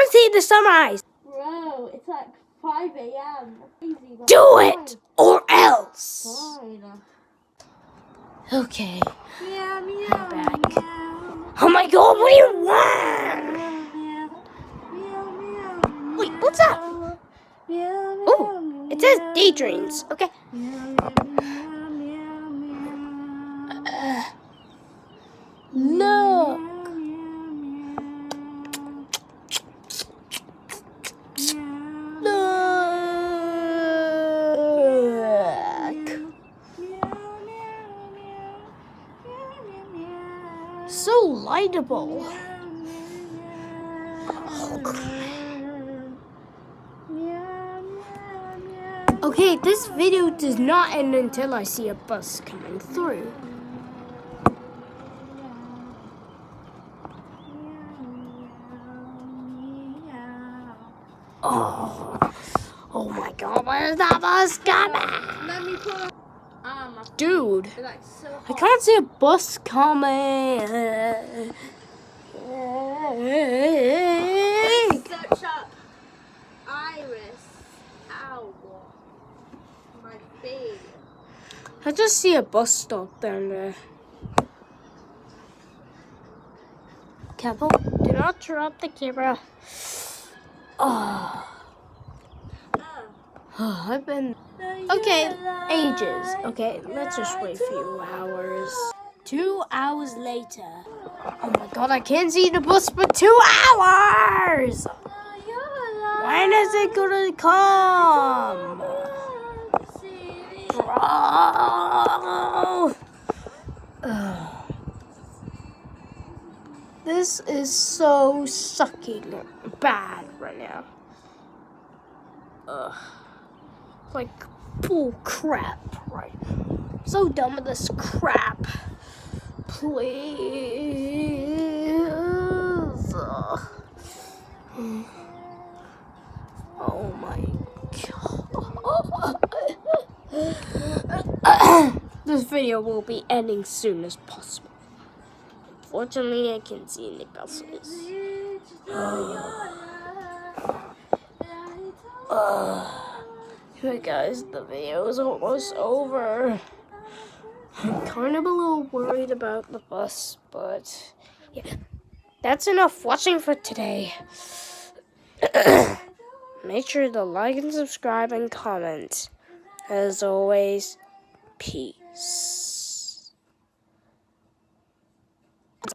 can't see the sunrise. Bro, it's like 5 a.m. Do it or else. Fine. Okay. Meow, meow, I'm back. meow. Oh my god, what do you want? Meow, meow, Wait, what's that? meow, Oh, meow, it says meow. daydreams. Okay. Meow, meow, meow, meow. Look. Look. So lightable. Okay, this video does not end until I see a bus coming through. Oh my god, where's that bus coming? Let me pull up. Dude, Like so I can't see a bus coming. Search up Iris Owl. My baby. I just see a bus stop down there. Careful, do not drop the camera. Oh, I've been... Okay, ages. Okay, let's just wait a few hours. 2 hours later. Oh my god, I can't see the bus for 2 hours! When is it gonna come? Bro! This is so sucking bad right now. Like bull crap, right? I'm so done with this crap. Please. Oh my god. This video will be ending soon as possible. Fortunately, I can't see any buses. Hey guys, the video is almost over. I'm kind of a little worried about the bus, but yeah, that's enough watching for today. Make sure to like and subscribe and comment. As always, peace.